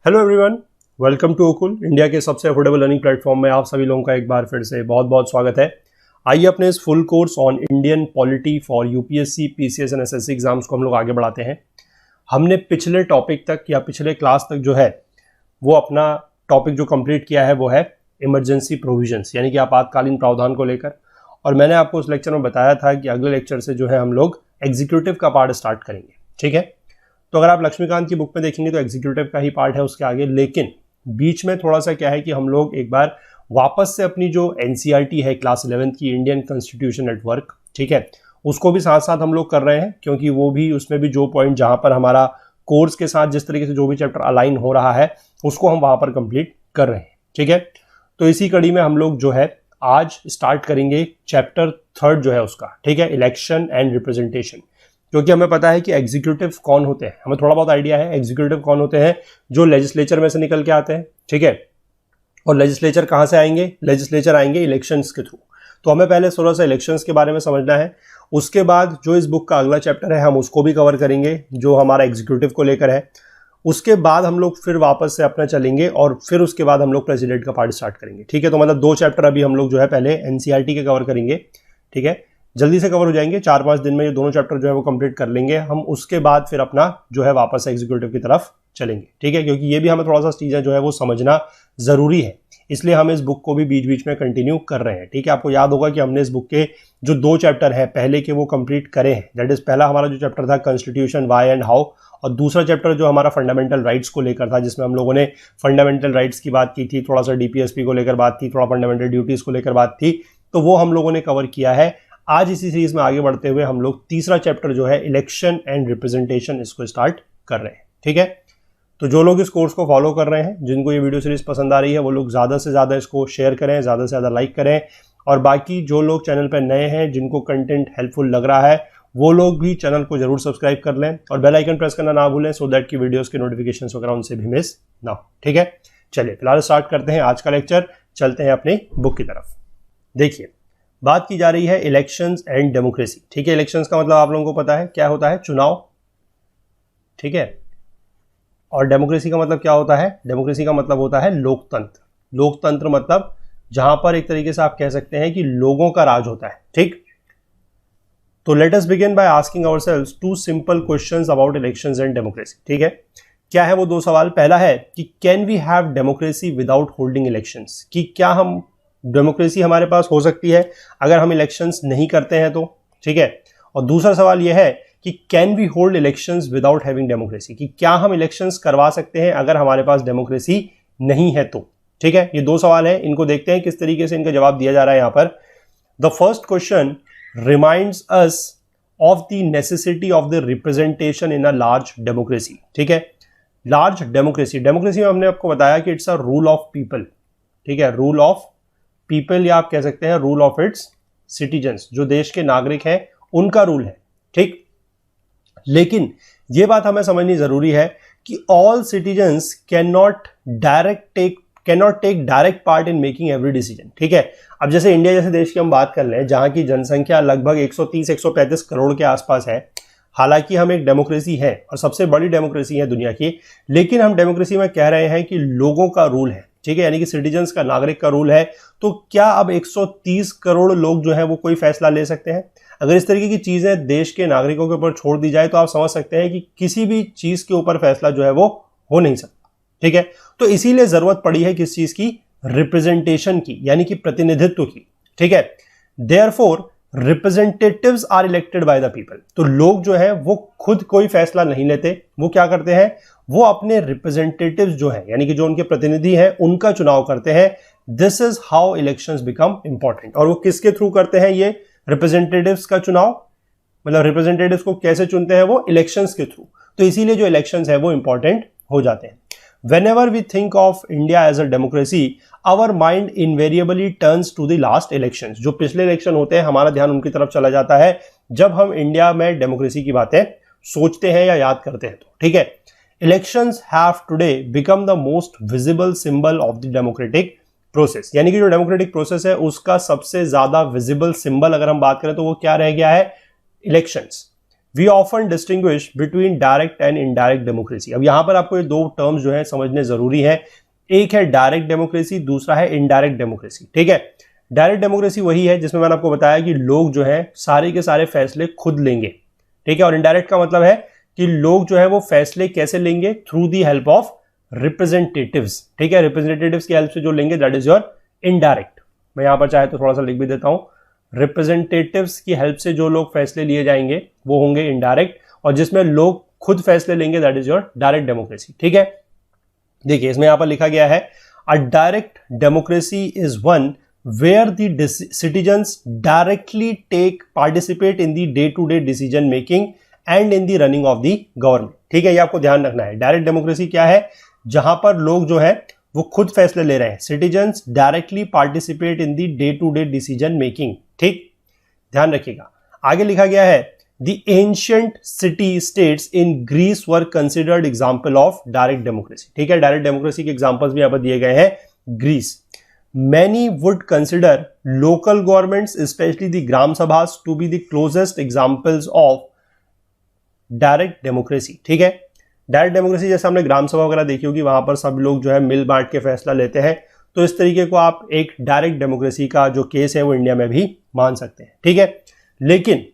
Hello everyone, welcome to Okul, India के सबसे affordable learning platform में आप सभी लोगों का एक बार फिर से बहुत बहुत स्वागत है। आइए अपने इस full course on Indian polity for UPSC, PCS and SSC exams को हम लोग आगे बढ़ाते हैं। हमने पिछले टॉपिक तक या पिछले क्लास तक जो है वो अपना टॉपिक जो कंप्लीट किया है वो है इमरजेंसी प्रोविजंस, यानी कि आपातकालीन प्रावधान को लेकर। और मैंने आपको उस लेक्चर में बताया था कि अगले लेक्चर से जो है हम लोग एग्जीक्यूटिव का पार्ट स्टार्ट करेंगे। ठीक है, तो अगर आप लक्ष्मीकांत की बुक में देखेंगे तो एग्जीक्यूटिव का ही पार्ट है उसके आगे, लेकिन बीच में थोड़ा सा क्या है कि हम लोग एक बार वापस से अपनी जो एनसीईआरटी है क्लास 11th की, इंडियन कॉन्स्टिट्यूशन एट वर्क, ठीक है, उसको भी साथ साथ हम लोग कर रहे हैं, क्योंकि वो भी उसमें भी जो पॉइंट जहां पर हमारा कोर्स के साथ जिस तरीके से जो भी चैप्टर अलाइन हो रहा है उसको हम वहां पर कंप्लीट कर रहे हैं। ठीक है, तो इसी कड़ी में हम लोग जो है आज स्टार्ट करेंगे चैप्टर 3 जो है उसका। ठीक है, इलेक्शन एंड रिप्रेजेंटेशन, क्योंकि हमें पता है कि एग्जीक्यूटिव कौन होते हैं, हमें थोड़ा बहुत आइडिया है एग्जीक्यूटिव कौन होते हैं, जो लेजिस्लेचर में से निकल के आते हैं। ठीक है, और लेजिस्लेचर कहां से आएंगे? लेजिस्लेचर आएंगे इलेक्शंस के थ्रू। तो हमें पहले थोड़ा सा इलेक्शंस के बारे में समझना है, उसके बाद जो इस बुक का अगला चैप्टर है हम उसको भी कवर करेंगे जो हमारा एग्जीक्यूटिव को लेकर है। उसके बाद हम लोग फिर वापस से अपना चलेंगे और फिर उसके बाद हम लोग प्रेसिडेंट का पार्ट स्टार्ट करेंगे। ठीक है, तो मतलब 2 चैप्टर अभी हम लोग जो है पहले एनसीईआरटी के कवर करेंगे। ठीक है, जल्दी से कवर हो जाएंगे, 4-5 दिन में ये दोनों चैप्टर जो है वो कंप्लीट कर लेंगे हम। उसके बाद फिर अपना जो है वापस एग्जीक्यूटिव की तरफ चलेंगे। ठीक है, क्योंकि ये भी हमें थोड़ा सा चीज़ें जो है वो समझना जरूरी है, इसलिए हम इस बुक को भी बीच बीच में कंटिन्यू कर रहे हैं। ठीक है, आपको याद होगा कि हमने इस बुक के जो 2 चैप्टर हैं पहले के वो कंप्लीट करे हैं। दैट इज पहला हमारा जो चैप्टर था कॉन्स्टिट्यूशन व्हाई एंड हाउ, और दूसरा चैप्टर जो हमारा फंडामेंटल राइट्स को लेकर था, जिसमें हम लोगों ने फंडामेंटल राइट्स की बात की थी, थोड़ा सा डीपीएसपी को लेकर बात थी, थोड़ा फंडामेंटल ड्यूटीज को लेकर बात थी, तो वो हम लोगों ने कवर किया है। आज इसी सीरीज में आगे बढ़ते हुए हम लोग तीसरा चैप्टर जो है इलेक्शन एंड रिप्रेजेंटेशन, इसको स्टार्ट कर रहे हैं। ठीक है, तो जो लोग इस कोर्स को फॉलो कर रहे हैं, जिनको ये वीडियो सीरीज पसंद आ रही है, वो लोग ज़्यादा से ज़्यादा इसको शेयर करें, ज़्यादा से ज़्यादा लाइक करें। और बाकी जो लोग चैनल पर नए हैं, जिनको कंटेंट हेल्पफुल लग रहा है, वो लोग भी चैनल को जरूर सब्सक्राइब कर लें और बेल आइकन प्रेस करना ना भूलें, सो दैट की वीडियोस के नोटिफिकेशन वगैरह उनसे भी मिस ना हो। ठीक है, चलिए फिलहाल स्टार्ट करते हैं आज का लेक्चर, चलते हैं अपनी बुक की तरफ। देखिए, बात की जा रही है इलेक्शंस एंड डेमोक्रेसी। ठीक है, इलेक्शंस का मतलब आप लोगों को पता है क्या होता है, चुनाव। ठीक है, और डेमोक्रेसी का मतलब क्या होता है? डेमोक्रेसी का मतलब होता है लोकतंत्र। लोकतंत्र मतलब जहां पर एक तरीके से आप कह सकते हैं कि लोगों का राज होता है। ठीक, तो let us begin by asking ourselves 2 simple questions about elections and democracy. ठीक है, क्या है वो 2 सवाल? पहला है कि can we have democracy without holding elections, कि क्या हम डेमोक्रेसी हमारे पास हो सकती है अगर हम इलेक्शंस नहीं करते हैं तो? ठीक है, और दूसरा सवाल यह है कि can we hold elections without having democracy, कि क्या हम इलेक्शंस करवा सकते हैं अगर हमारे पास डेमोक्रेसी नहीं है तो? ठीक है, ये 2 सवाल हैं, इनको देखते हैं किस तरीके से इनका जवाब दिया जा रहा है यहां पर। The first question reminds us of the necessity of the representation in a large democracy। ठीक है, लार्ज डेमोक्रेसी, डेमोक्रेसी में हमने आपको बताया कि it's a rule of people. ठीक है, रूल ऑफ पीपल, या आप कह सकते हैं रूल ऑफ इट्स सिटीजन्स, जो देश के नागरिक हैं उनका रूल है। ठीक, लेकिन यह बात हमें समझनी जरूरी है कि all citizens cannot take direct part in making every decision. ठीक है, अब जैसे इंडिया जैसे देश की हम बात कर लें, जहां की जनसंख्या लगभग 130-135 करोड़ के आसपास है, हालांकि हम एक डेमोक्रेसी है और सबसे बड़ी डेमोक्रेसी है दुनिया की, लेकिन हम डेमोक्रेसी में कह रहे हैं कि लोगों का रूल है। ठीक है, यानी कि सिटीजन्स का, नागरिक का रूल है। तो क्या अब 130 करोड़ लोग जो है वो कोई फैसला ले सकते हैं? अगर इस तरीके की चीजें देश के नागरिकों के ऊपर छोड़ दी जाए तो आप समझ सकते हैं कि किसी भी चीज के ऊपर फैसला जो है वो हो नहीं सकता। ठीक है, तो इसीलिए जरूरत पड़ी है किस चीज की? रिप्रेजेंटेशन की, यानी कि प्रतिनिधित्व की। ठीक है, therefore representatives are elected by the people. तो लोग जो है वो खुद कोई फैसला नहीं लेते, वो क्या करते हैं? वो अपने रिप्रेजेंटेटिव्स जो है, यानी कि जो उनके प्रतिनिधि हैं, उनका चुनाव करते हैं। This is how elections become important. और वो किसके थ्रू करते हैं ये रिप्रेजेंटेटिव्स का चुनाव? मतलब रिप्रेजेंटेटिव्स को कैसे चुनते हैं? वो इलेक्शंस के थ्रू। तो इसीलिए जो इलेक्शंस है वो इंपॉर्टेंट हो जाते हैं। Whenever we think of India as a democracy, our mind invariably turns to the last elections। जो पिछले इलेक्शन होते हैं हमारा ध्यान उनकी तरफ चला जाता है जब हम इंडिया में डेमोक्रेसी की बातें सोचते हैं या याद करते हैं तो। ठीक है, elections have today become the most visible symbol of the democratic process, यानी कि जो डेमोक्रेटिक प्रोसेस है उसका सबसे ज्यादा विजिबल सिंबल अगर हम बात करें तो वो क्या रह गया है? Elections. We often distinguish between direct and indirect democracy. अब यहां पर आपको ये दो टर्म्स जो है समझने जरूरी है। एक है डायरेक्ट डेमोक्रेसी, दूसरा है इनडायरेक्ट डेमोक्रेसी। ठीक है, डायरेक्ट डेमोक्रेसी वही है जिसमें मैंने आपको बताया कि लोग जो है सारे के सारे फैसले खुद लेंगे। ठीक है, और इनडायरेक्ट का मतलब है कि लोग जो है वो फैसले कैसे लेंगे, through the help of representatives. ठीक है, रिप्रेजेंटेटिव्स की हेल्प से जो लेंगे दैट इज योर इनडायरेक्ट। मैं यहां पर चाहे तो थोड़ा सा लिख भी देता हूं, रिप्रेजेंटेटिव्स की हेल्प से जो लोग फैसले लिए जाएंगे वो होंगे इनडायरेक्ट, और जिसमें लोग खुद फैसले लेंगे that is your direct democracy. ठीक है, देखिए इसमें यहां पर लिखा गया है a direct democracy is one where the citizens directly participate in the day to day decision making and in the running of the government. ठीक है, ये आपको ध्यान रखना है। डायरेक्ट डेमोक्रेसी क्या है, जहां पर लोग जो है वो खुद फैसले ले रहे हैं। Citizens directly participate in the day to day decision making. ठीक, ध्यान रखिएगा। आगे लिखा गया है the ancient city states in Greece were considered example of direct democracy. ठीक है, डायरेक्ट डेमोक्रेसी के एग्जाम्पल्स भी यहां पर दिए गए हैं। ग्रीस, many would consider local governments especially the gram sabhas to be the closest examples of direct democracy. ठीक है, डायरेक्ट डेमोक्रेसी जैसे हमने ग्राम सभा वगैरह देखी होगी, वहां पर सब लोग जो है मिल बांट के फैसला लेते हैं, तो इस तरीके को आप एक डायरेक्ट डेमोक्रेसी का जो केस है वो इंडिया में भी मान सकते हैं। ठीक है, लेकिन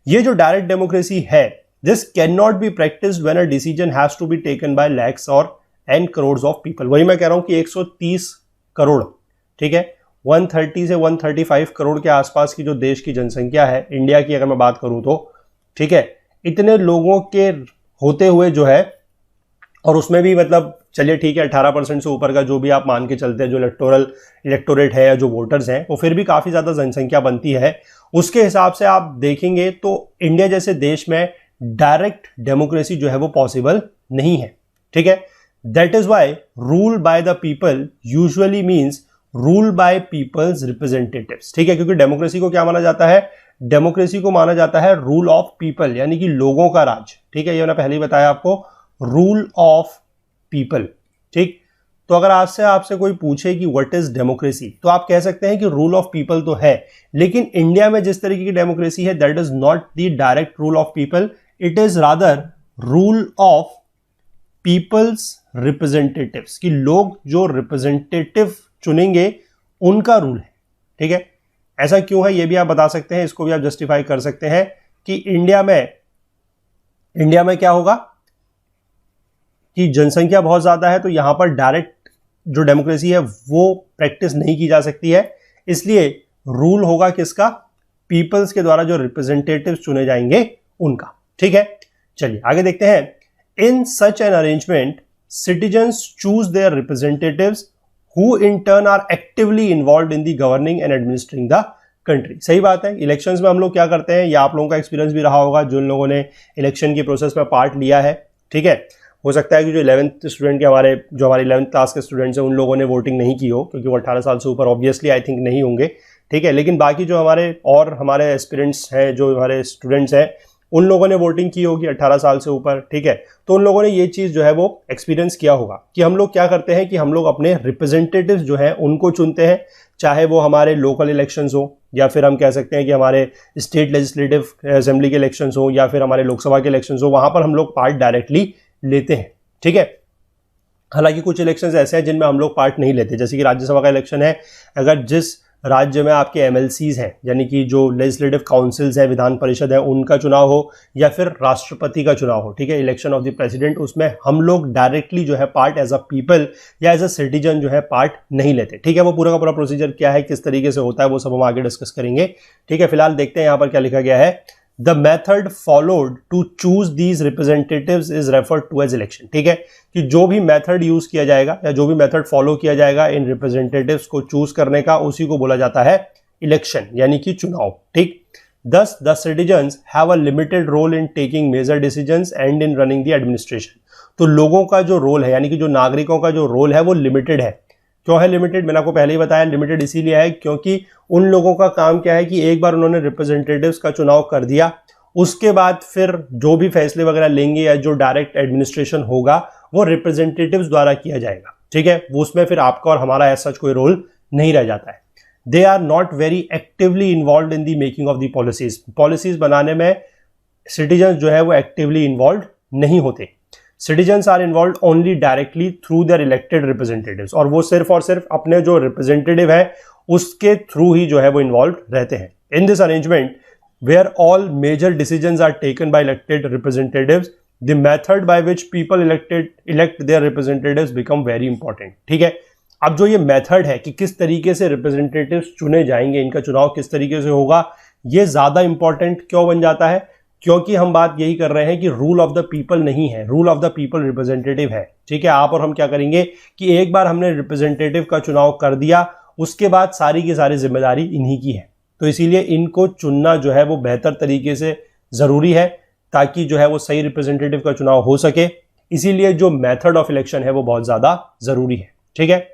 ये जो डायरेक्ट डेमोक्रेसी है, this can not be practised when a decision has to be taken by lakhs और एंड करोड़ ऑफ पीपल। वही मैं कह रहा हूं कि 130 करोड़, ठीक है, 130 से 135 करोड़ के आसपास की जो देश की जनसंख्या है इंडिया की, अगर मैं बात करूं तो, ठीक है, इतने लोगों के होते हुए जो है, और उसमें भी मतलब चलिए ठीक है 18% से ऊपर का जो भी आप मान के चलते हैं, जो इलेक्टोरेट है या जो वोटर्स हैं, वो फिर भी काफी ज्यादा जनसंख्या बनती है। उसके हिसाब से आप देखेंगे तो इंडिया जैसे देश में डायरेक्ट डेमोक्रेसी जो है वो पॉसिबल नहीं है। ठीक है, that is why rule by the people usually means rule by people's representatives. ठीक है, क्योंकि डेमोक्रेसी को क्या माना जाता है, डेमोक्रेसी को माना जाता है रूल ऑफ पीपल, यानी कि लोगों का राज। ठीक है, ये मैंने पहले ही बताया आपको, रूल ऑफ पीपल। ठीक, तो अगर आपसे कोई पूछे कि व्हाट इज डेमोक्रेसी, तो आप कह सकते हैं कि रूल ऑफ पीपल तो है, लेकिन इंडिया में जिस तरीके की डेमोक्रेसी है that is not the direct rule of people, it is rather rule of people's representatives, कि लोग जो रिप्रेजेंटेटिव चुनेंगे उनका रूल है। ठीक है, ऐसा क्यों है ये भी आप बता सकते हैं, इसको भी आप जस्टिफाई कर सकते हैं कि इंडिया में क्या होगा कि जनसंख्या बहुत ज्यादा है, तो यहां पर डायरेक्ट जो डेमोक्रेसी है वो प्रैक्टिस नहीं की जा सकती है, इसलिए रूल होगा किसका, पीपल्स के द्वारा जो रिप्रेजेंटेटिव्स चुने जाएंगे उनका। ठीक है, चलिए आगे देखते हैं। In such an arrangement citizens choose their representatives who in turn are actively involved in the governing and administering the country। सही बात है, इलेक्शंस में हम लोग क्या करते हैं, या आप लोगों का एक्सपीरियंस भी रहा होगा जिन लोगों ने इलेक्शन की प्रोसेस में पार्ट लिया है। ठीक है, हो सकता है कि जो 11th स्टूडेंट के हमारे 11th क्लास के स्टूडेंट्स हैं उन लोगों ने वोटिंग नहीं की हो, क्योंकि वो 18 साल से ऊपर ऑब्वियसली आई थिंक नहीं होंगे। ठीक है, लेकिन बाकी जो हमारे एस्पिरेंट्स हैं, जो हमारे स्टूडेंट्स हैं, उन लोगों ने वोटिंग की होगी 18 साल से ऊपर। ठीक है, तो उन लोगों ने ये चीज जो है वो एक्सपीरियंस किया होगा कि हम लोग क्या करते हैं कि हम लोग अपने रिप्रेजेंटेटिव्स जो हैं उनको चुनते हैं, चाहे वो हमारे लोकल इलेक्शंस हो, या फिर हम कह सकते हैं कि हमारे स्टेट लेजिस्लेटिव असेंबली के इलेक्शंस हो, या फिर हमारे लोकसभा के इलेक्शंस हो, वहां पर हम लोग पार्ट डायरेक्टली लेते हैं। ठीक है, हालांकि कुछ इलेक्शंस ऐसे हैं जिनमें हम लोग पार्ट नहीं लेते, जैसे कि राज्यसभा का इलेक्शन है, अगर जिस राज्य में आपके एमएलसीज हैं, यानी कि जो लेजिस्लेटिव काउंसिल्स है, विधान परिषद है, उनका चुनाव हो, या फिर राष्ट्रपति का चुनाव हो, ठीक है, इलेक्शन ऑफ द प्रेसिडेंट, उसमें हम लोग डायरेक्टली जो है पार्ट एज अ पीपल या एज अ सिटीजन जो है पार्ट नहीं लेते। ठीक है, वो पूरा का पूरा प्रोसीजर क्या है, किस तरीके से होता है, वो सब हम आगे डिस्कस करेंगे। ठीक है, फिलहाल देखते हैं यहाँ पर क्या लिखा गया है। The method followed to choose these representatives is referred to as election। ठीक है, कि जो भी मेथड यूज किया जाएगा या जो भी मेथड फॉलो किया जाएगा इन रिप्रेजेंटेटिव्स को चूज करने का, उसी को बोला जाता है इलेक्शन, यानी कि चुनाव। ठीक, thus the citizens have a limited role in taking major decisions and in running the administration। तो लोगों का जो रोल है, यानी कि जो नागरिकों का जो रोल है वो लिमिटेड है। क्यों है लिमिटेड, मैंने आपको पहले ही बताया, लिमिटेड इसीलिए है क्योंकि उन लोगों का काम क्या है कि एक बार उन्होंने रिप्रेजेंटेटिव्स का चुनाव कर दिया, उसके बाद फिर जो भी फैसले वगैरह लेंगे या जो डायरेक्ट एडमिनिस्ट्रेशन होगा वो रिप्रेजेंटेटिव्स द्वारा किया जाएगा। ठीक है, वो उसमें फिर आपका और हमारा ऐसा कोई रोल नहीं रह जाता है। They are not very actively involve in the making of the policies. Policies बनाने में सिटीजन जो है वो एक्टिवली इन्वॉल्व नहीं होते। Citizens are involve only directly through their elected representatives, और वो सिर्फ और सिर्फ अपने जो रिप्रेजेंटेटिव है उसके थ्रू ही जो है वो इन्वॉल्व रहते हैं। In this arrangement where all major decisions are taken by elected representatives, the method by which people elect their representatives become very important. ठीक है, अब जो ये मेथड है कि किस तरीके से रिप्रेजेंटेटिव्स चुने जाएंगे, इनका चुनाव किस तरीके से होगा, ये ज्यादा इंपॉर्टेंट क्यों बन जाता है? क्योंकि हम बात यही कर रहे हैं कि रूल ऑफ द पीपल नहीं है, rule of the people representative है। ठीक है, आप और हम क्या करेंगे कि एक बार हमने रिप्रेजेंटेटिव का चुनाव कर दिया, उसके बाद सारी की सारी जिम्मेदारी इन्हीं की है। तो इसीलिए इनको चुनना जो है वो बेहतर तरीके से जरूरी है ताकि जो है वो सही रिप्रेजेंटेटिव का चुनाव हो सके। इसीलिए जो मेथड ऑफ इलेक्शन है वो बहुत ज्यादा जरूरी है। ठीक है,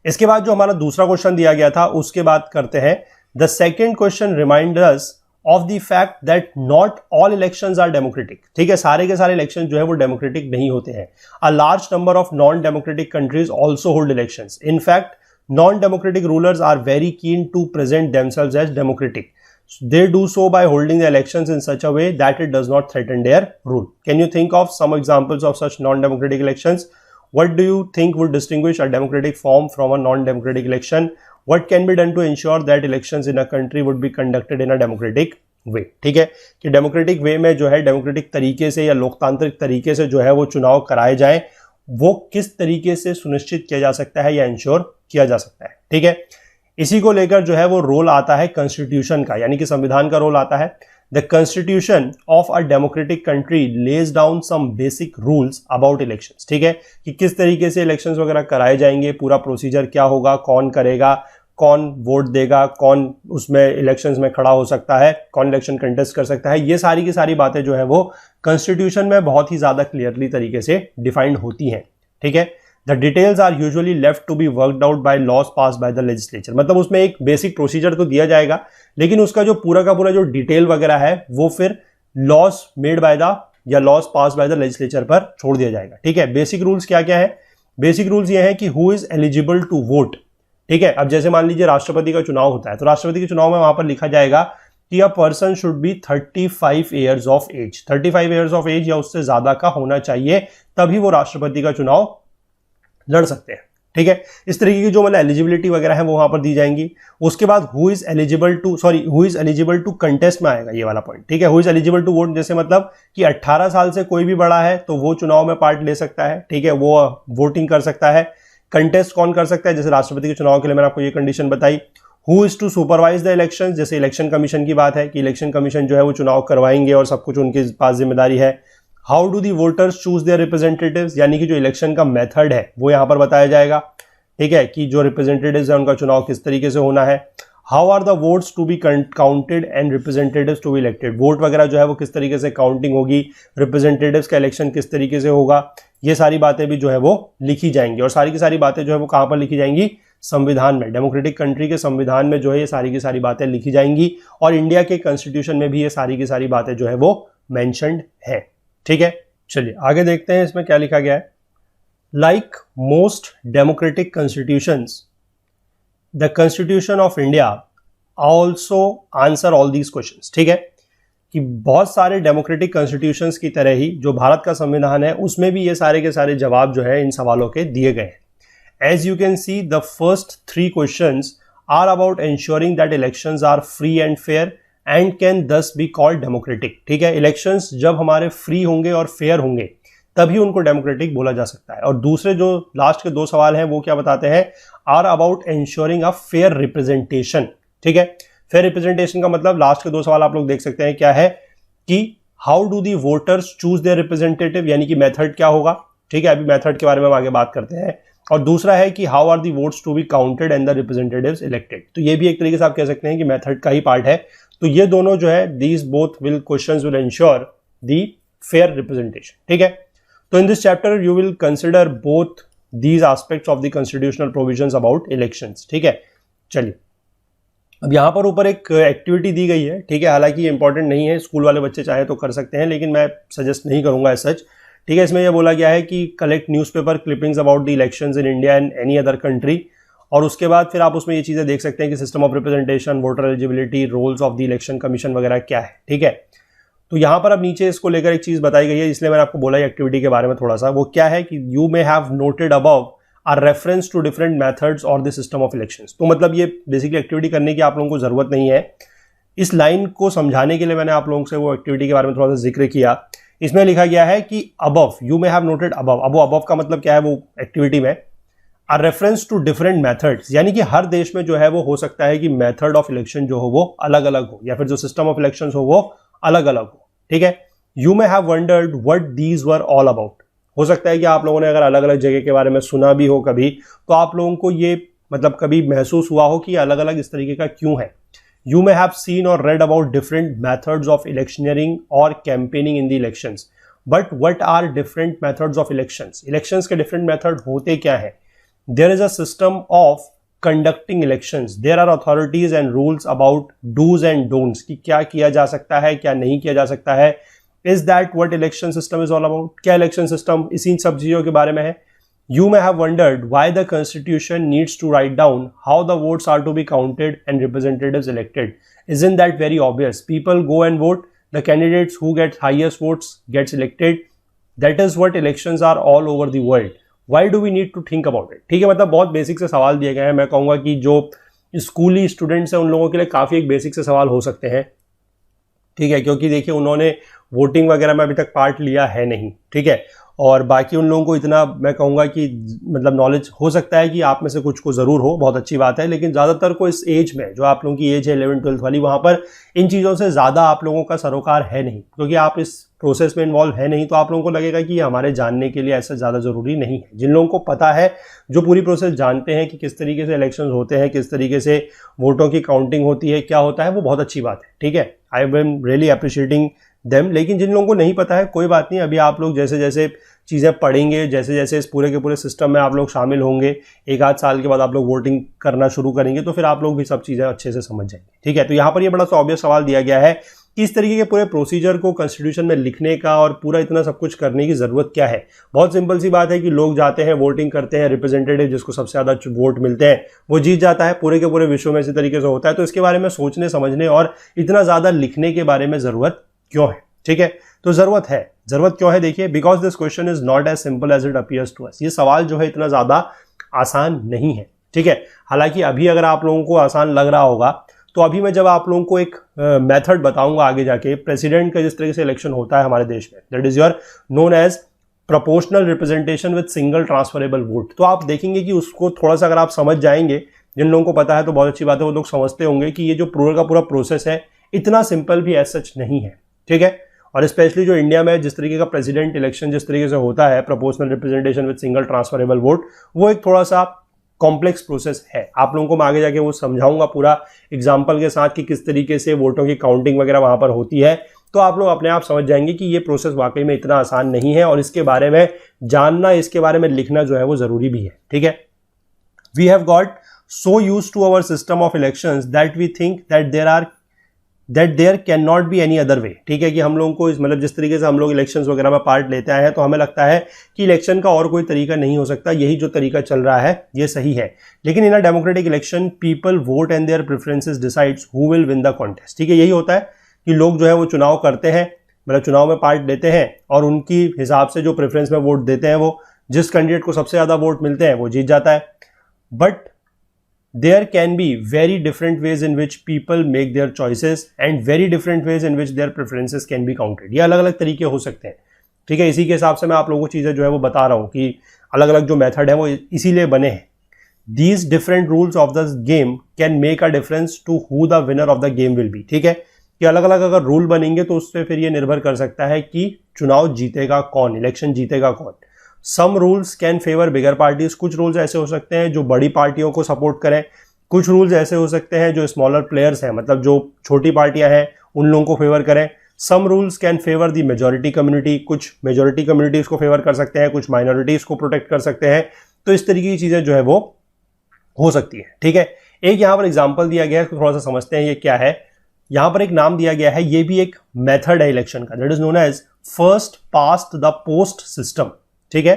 इसके बाद जो हमारा दूसरा क्वेश्चन दिया गया था उसके बात करते हैं। The second question remind us of the fact that not all elections are democratic. ठीक है, सारे के सारे इलेक्शन जो है वो डेमोक्रेटिक नहीं होते हैं। A large number of non democratic countries also hold elections. In fact non democratic rulers are very keen to present themselves as democratic. They do so by holding the elections in such a way that it does not threaten their rule. Can you think of some examples of such non-democratic elections? What do you think would distinguish a democratic form from a non-democratic election? What can be done to ensure that elections in a country would be conducted in a democratic way? ठीक है कि democratic वे में जो है democratic तरीके से या लोकतांत्रिक तरीके से जो है वो चुनाव कराए जाए, वो किस तरीके से सुनिश्चित किया जा सकता है या इंश्योर किया जा सकता है। ठीक है, इसी को लेकर जो है वो रोल आता है कॉन्स्टिट्यूशन का, यानी कि संविधान का रोल आता है। The constitution of a democratic country lays down some basic rules about elections. ठीक है, कि किस तरीके से इलेक्शंस वगैरह कराए जाएंगे, पूरा प्रोसीजर क्या होगा, कौन करेगा, कौन वोट देगा, कौन उसमें इलेक्शंस में खड़ा हो सकता है, कौन इलेक्शन कंटेस्ट कर सकता है, ये सारी की सारी बातें जो है वो कॉन्स्टिट्यूशन में बहुत ही ज्यादा क्लियरली तरीके से डिफाइंड होती हैं। ठीक है, The details are usually left to be worked out by laws passed by the legislature. मतलब उसमें एक बेसिक प्रोसीजर तो दिया जाएगा, लेकिन उसका जो पूरा का पूरा जो डिटेल वगैरह है वो फिर लॉज मेड बाय द या laws pass by the legislature पर छोड़ दिया जाएगा। ठीक है, बेसिक रूल्स क्या क्या है? बेसिक रूल्स ये है कि who is eligible to vote. ठीक है, अब जैसे मान लीजिए राष्ट्रपति का चुनाव होता है, तो राष्ट्रपति के चुनाव में वहां पर लिखा जाएगा कि a person should be 35 years of age. 35 years of age या उससे ज्यादा का होना चाहिए, तभी वो राष्ट्रपति का चुनाव लड़ सकते हैं। ठीक है, इस तरीके की जो मतलब एलिजिबिलिटी वगैरह है वो वहां पर दी जाएंगी। उसके बाद who is eligible to contest में आएगा ये वाला पॉइंट। ठीक है, who is eligible to vote, जैसे मतलब कि 18 साल से कोई भी बड़ा है तो वो चुनाव में पार्ट ले सकता है। ठीक है, वो वोटिंग कर सकता है। कंटेस्ट कौन कर सकता है? जैसे राष्ट्रपति के चुनाव के लिए मैंने आपको ये कंडीशन बताई। Who is to supervise the election, जैसे इलेक्शन कमीशन की बात है कि इलेक्शन कमीशन जो है वो चुनाव करवाएंगे और सब कुछ उनके पास जिम्मेदारी है। How do the voters choose their representatives, यानी कि जो इलेक्शन का मेथड है वो यहां पर बताया जाएगा। ठीक है, कि जो रिप्रेजेंटेटिव्स है उनका चुनाव किस तरीके से होना है। How are the votes to be counted and representatives to be elected, vote वगैरह जो है वो किस तरीके से काउंटिंग होगी, रिप्रेजेंटेटिव्स का इलेक्शन किस तरीके से होगा, ये सारी बातें भी जो है वो लिखी जाएंगी। और सारी की सारी बातें जो है वो कहां पर लिखी जाएंगी? संविधान में। डेमोक्रेटिक कंट्री के संविधान में जो है ये सारी की सारी बातें लिखी जाएंगी, और इंडिया के कॉन्स्टिट्यूशन में भी ये सारी की सारी बातें जो है वो मेंशन्ड है। ठीक है, चलिए आगे देखते हैं इसमें क्या लिखा गया है। Like most democratic constitutions, the constitution of India also answer all these questions. ठीक है, कि बहुत सारे डेमोक्रेटिक कॉन्स्टिट्यूशंस की तरह ही जो भारत का संविधान है उसमें भी ये सारे के सारे जवाब जो है इन सवालों के दिए गए हैं। As you can see the first 3 questions are about ensuring that elections are free and fair and can thus be called democratic. ठीक है, इलेक्शंस जब हमारे फ्री होंगे और फेयर होंगे तभी उनको डेमोक्रेटिक बोला जा सकता है। और दूसरे जो लास्ट के 2 सवाल हैं वो क्या बताते हैं? Are about ensuring a fair representation. ठीक है, फेयर रिप्रेजेंटेशन का मतलब लास्ट के 2 सवाल आप लोग देख सकते हैं क्या है कि how do the voters choose their representative, यानी कि मेथड क्या होगा। ठीक है, अभी मेथड के बारे में हम आगे बात करते हैं। और दूसरा है कि how are the votes to be counted and the representatives elected. तो ये भी एक तरीके से आप कह सकते हैं कि मेथड का ही पार्ट है। तो ये दोनों जो है these both will questions will ensure the fair representation. ठीक है, तो in this chapter you will consider both these aspects of the constitutional provisions about elections. ठीक है, चलिए अब यहाँ पर ऊपर एक एक्टिविटी दी गई है। ठीक है, हालांकि ये इंपॉर्टेंट नहीं है, स्कूल वाले बच्चे चाहे तो कर सकते हैं, लेकिन मैं सजेस्ट नहीं करूंगा एज सच। ठीक है, इसमें यह बोला गया है कि collect newspaper clippings about the elections in India and any other country, और उसके बाद फिर आप उसमें ये चीज़ें देख सकते हैं कि system of representation, voter eligibility, roles of the election commission वगैरह क्या है। ठीक है, तो यहाँ पर अब नीचे इसको लेकर एक चीज बताई गई है, इसलिए मैंने आपको बोला एक्टिविटी के बारे में थोड़ा सा। वो क्या है कि you may have noted above are reference to different methods or the system of elections. तो मतलब ये बेसिकली एक्टिविटी करने की आप लोगों को जरूरत नहीं है। इस लाइन को समझाने के लिए मैंने आप लोगों से वो एक्टिविटी के बारे में थोड़ा सा जिक्र किया। इसमें लिखा गया है कि above, you may have noted above. अब वो अबव का मतलब क्या है वो एक्टिविटी में, are reference to different methods, यानी कि हर देश में जो है वो हो सकता है कि मेथड ऑफ इलेक्शन जो हो वो अलग अलग हो, या फिर जो सिस्टम ऑफ इलेक्शन हो वो अलग अलग हो। ठीक है, you may have wondered what these were all about. हो सकता है कि आप लोगों ने अगर अलग अलग जगह के बारे में सुना भी हो कभी, तो आप लोगों को ये मतलब कभी महसूस हुआ हो कि अलग अलग इस तरीके का क्यों है। यू मे हैव सीन और read about different methods of electioneering और campaigning in the elections, but what are different methods of elections. Elections के डिफरेंट मेथड होते क्या है। There is a system of conducting elections, there are authorities and rules about dos and don'ts, कि क्या किया जा सकता है क्या नहीं किया जा सकता है। Is that what election system is all about. क्या इलेक्शन सिस्टम इसी सब चीजों के बारे में है। You may have wondered why the constitution needs to write down how the votes are to be counted and representatives elected. Isn't that very obvious? People go and vote, the candidates who get highest votes gets elected. That is what elections are all over the world. Why do we need to think about it? ठीक है, मतलब बहुत basic से सवाल दिए गए हैं। मैं कहूँगा कि जो स्कूली स्टूडेंट्स हैं उन लोगों के लिए काफ़ी एक बेसिक से सवाल हो सकते हैं। ठीक है, क्योंकि देखिए उन्होंने वोटिंग वगैरह में अभी तक पार्ट लिया है नहीं। ठीक है, और बाकी उन लोगों को इतना मैं कहूँगा कि मतलब नॉलेज हो सकता है कि आप में से कुछ को ज़रूर हो, बहुत अच्छी बात है, लेकिन ज़्यादातर को इस एज में, जो आप लोगों की एज है 11-12 वाली, वहाँ पर इन चीज़ों से ज़्यादा आप लोगों का सरोकार है नहीं, क्योंकि आप इस प्रोसेस में इन्वॉल्व है नहीं। तो आप लोगों को लगेगा कि ये हमारे जानने के लिए ऐसा ज़्यादा ज़रूरी नहीं है। जिन लोगों को पता है, जो पूरी प्रोसेस जानते हैं कि किस तरीके से इलेक्शन होते हैं, किस तरीके से वोटों की काउंटिंग होती है, क्या होता है, वो बहुत अच्छी बात है। ठीक है, I am really appreciating them. लेकिन जिन लोगों को नहीं पता है, कोई बात नहीं, अभी आप लोग जैसे जैसे चीज़ें पढ़ेंगे, जैसे जैसे इस पूरे के पूरे सिस्टम में आप लोग शामिल होंगे, एक आध साल के बाद आप लोग वोटिंग करना शुरू करेंगे, तो फिर आप लोग भी सब चीज़ें अच्छे से समझ जाएंगे। ठीक है, तो यहाँ पर ये बड़ा सा ऑब्वियस सवाल दिया गया है कि इस तरीके के पूरे प्रोसीजर को कॉन्स्टिट्यूशन में लिखने का और पूरा इतना सब कुछ करने की ज़रूरत क्या है। बहुत सिंपल सी बात है कि लोग जाते हैं, वोटिंग करते हैं, रिप्रेजेंटेटिव जिसको सबसे ज़्यादा वोट मिलते हैं वो जीत जाता है। पूरे के पूरे विश्व में इसी तरीके से होता है। तो इसके बारे में सोचने समझने और इतना ज़्यादा लिखने के बारे में ज़रूरत क्यों है। ठीक है, तो ज़रूरत क्यों है, देखिए, because this question is not as simple as it appears to us. ये सवाल जो है इतना ज़्यादा आसान नहीं है। ठीक है, हालांकि अभी अगर आप लोगों को आसान लग रहा होगा, तो अभी मैं जब आप लोगों को एक मेथड बताऊंगा आगे जाके, प्रेसिडेंट का जिस तरीके से इलेक्शन होता है हमारे देश में, that is your known as proportional representation with single transferable vote. तो आप देखेंगे कि उसको थोड़ा सा अगर आप समझ जाएंगे, जिन लोगों को पता है तो बहुत अच्छी बात है, वो लोग समझते होंगे कि ये जो पूरा का पूरा प्रोसेस है इतना सिंपल भी एज सच नहीं है। ठीक है, और स्पेशली जो इंडिया में जिस तरीके का प्रेसिडेंट इलेक्शन जिस तरीके से होता है, proportional representation with single transferable vote, वो एक थोड़ा सा कॉम्प्लेक्स प्रोसेस है। आप लोगों को मैं आगे जाके वो समझाऊंगा पूरा एग्जाम्पल के साथ कि किस तरीके से वोटों की काउंटिंग वगैरह वहां पर होती है। तो आप लोग अपने आप समझ जाएंगे कि ये प्रोसेस वाकई में इतना आसान नहीं है, और इसके बारे में जानना, इसके बारे में लिखना जो है वो जरूरी भी है। ठीक है, we have got so used to our system of elections that we think that there can not be any other way. ठीक है, कि हम लोगों को मतलब जिस तरीके से हम लोग इलेक्शंस वगैरह में पार्ट लेते आए हैं, तो हमें लगता है कि इलेक्शन का और कोई तरीका नहीं हो सकता, यही जो तरीका चल रहा है ये सही है। लेकिन in a democratic election people vote and their preferences decides who will win the contest. ठीक है, यही होता है कि लोग जो है वो चुनाव करते हैं, मतलब चुनाव में पार्ट लेते हैं, और उनकी हिसाब से जो प्रेफरेंस में वोट देते हैं, वो जिस कैंडिडेट को सबसे ज़्यादा वोट मिलते हैं वो जीत जाता है। But there can be very different ways in which people make their choices and very different ways in which their preferences can be counted. ये अलग अलग तरीके हो सकते हैं। ठीक है, इसी के हिसाब से मैं आप लोगों को चीज़ें जो है वो बता रहा हूँ कि अलग अलग जो मेथड है वो इसीलिए बने हैं। These different rules of the game can make a difference to who the winner of the game will be. ठीक है, कि अलग अलग अगर रूल बनेंगे तो उससे फिर ये निर्भर कर सकता है कि चुनाव जीतेगा कौन, इलेक्शन जीतेगा कौन। Some rules can favour bigger parties, कुछ रूल्स ऐसे हो सकते हैं जो बड़ी पार्टियों को सपोर्ट करें, कुछ रूल्स ऐसे हो सकते हैं जो स्मॉलर प्लेयर्स हैं, मतलब जो छोटी पार्टियां हैं उन लोगों को फेवर करें। Some rules can favour the majority community, कुछ मेजॉरिटी कम्युनिटीज को फेवर कर सकते हैं, कुछ माइनॉरिटीज को प्रोटेक्ट कर सकते हैं। तो इस तरीके की चीजें जो है वो हो सकती है। ठीक है, एक यहाँ पर एग्जाम्पल दिया गया है, इसको थोड़ा सा समझते हैं ये क्या है। यहाँ पर एक नाम दिया गया है, ये भी एक मेथड है इलेक्शन का, that is known as first past the post system. ठीक है,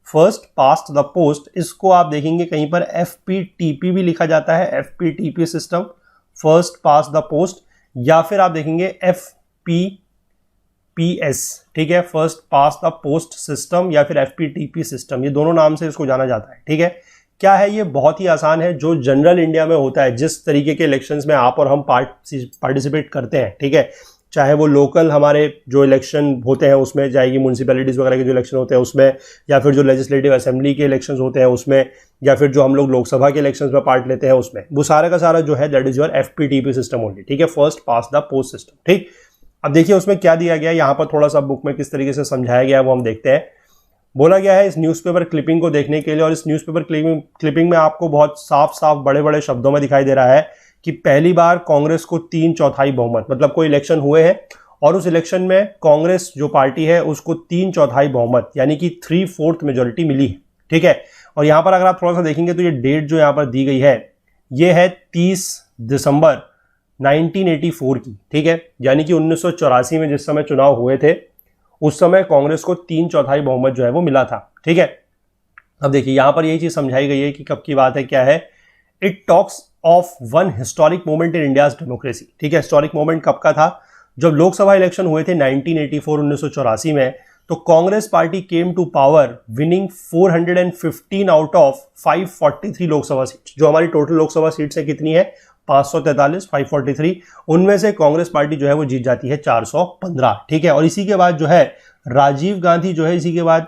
फर्स्ट पास्ट द पोस्ट, इसको आप देखेंगे कहीं पर FPTP भी लिखा जाता है, FPTP system, first past the post, या फिर आप देखेंगे FPS, ठीक है, first pass the post system या फिर FPTP सिस्टम, ये दोनों नाम से इसको जाना जाता है। ठीक है, क्या है ये? बहुत ही आसान है, जो जनरल इंडिया में होता है, जिस तरीके के इलेक्शंस में आप और हम पार्टिसिपेट करते हैं, ठीक है, चाहे वो लोकल हमारे जो इलेक्शन होते हैं उसमें जाएगी, म्यूनसिपैलिटीज़ वगैरह के जो इलेक्शन होते हैं उसमें, या फिर जो लेजिस्लेटिव असेंबली के इलेक्शंस होते हैं उसमें, या फिर जो हम लोग लोकसभा के इलेक्शंस में पार्ट लेते हैं उसमें, वो सारा का सारा जो है that is your FPTP system only. ठीक है, first pass the post system. ठीक, अब देखिए उसमें क्या दिया गया है, यहाँ पर थोड़ा सा बुक में किस तरीके से समझाया गया है वो हम देखते हैं। बोला गया है इस न्यूज़पेपर क्लिपिंग को देखने के लिए, और इस न्यूज़पेपर क्लिपिंग में आपको बहुत साफ साफ बड़े बड़े शब्दों में दिखाई दे रहा है कि पहली बार कांग्रेस को 3/4 बहुमत, मतलब कोई इलेक्शन हुए हैं और उस इलेक्शन में कांग्रेस जो पार्टी है उसको 3/4 बहुमत यानी कि 3/4 मेजोरिटी मिली है। ठीक है, और यहाँ पर अगर आप थोड़ा सा देखेंगे तो ये डेट जो यहाँ पर दी गई है ये है 30 दिसंबर 1984 की। ठीक है, यानी कि 1984 में जिस समय चुनाव हुए थे उस समय कांग्रेस को 3/4 बहुमत जो है वो मिला था। ठीक है, अब देखिए यहां पर यही चीज समझाई गई है कि कब की बात है, क्या है, it talks of one historic moment in India's democracy. ठीक है, हिस्टोरिक मोमेंट कब का था? जब लोकसभा इलेक्शन हुए थे 1984 में, तो Congress party came to power winning 415 out of 543 Lok Sabha seats. जो हमारी टोटल लोकसभा सीट्स है कितनी है? 543, 543, उनमें से कांग्रेस पार्टी जो है वो जीत जाती है 415। ठीक है, और इसी के बाद जो है राजीव गांधी जो है इसी के बाद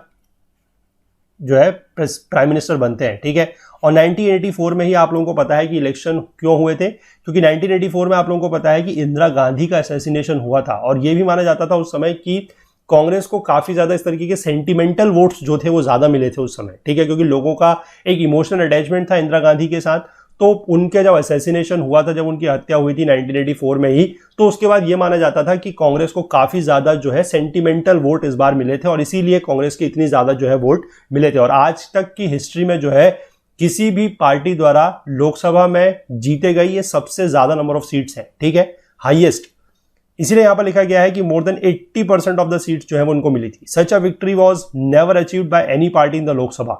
जो है प्राइम मिनिस्टर बनते हैं। ठीक है, और 1984 में ही आप लोगों को पता है कि इलेक्शन क्यों हुए थे, क्योंकि 1984 में आप लोगों को पता है कि इंदिरा गांधी का असैसिनेशन हुआ था, और यह भी माना जाता था उस समय कि कांग्रेस को काफी ज्यादा इस तरीके के सेंटिमेंटल वोट्स जो थे वो ज्यादा मिले थे उस समय। ठीक है, क्योंकि लोगों का एक इमोशनल अटैचमेंट था इंदिरा गांधी के साथ, तो उनके जब असैसिनेशन हुआ था, जब उनकी हत्या हुई थी 1984 में ही, तो उसके बाद ये माना जाता था कि कांग्रेस को काफी ज्यादा जो है सेंटिमेंटल वोट इस बार मिले थे, और इसीलिए कांग्रेस के इतनी ज्यादा जो है वोट मिले थे। और आज तक की हिस्ट्री में जो है किसी भी पार्टी द्वारा लोकसभा में जीते गई ये सबसे ज्यादा नंबर ऑफ सीट्स है। ठीक है, हाईएस्ट। इसीलिए यहां पर लिखा गया है कि more than 80% of the seats जो है वो उनको मिली थी। Such a victory was never achieved by any party in the Lok Sabha.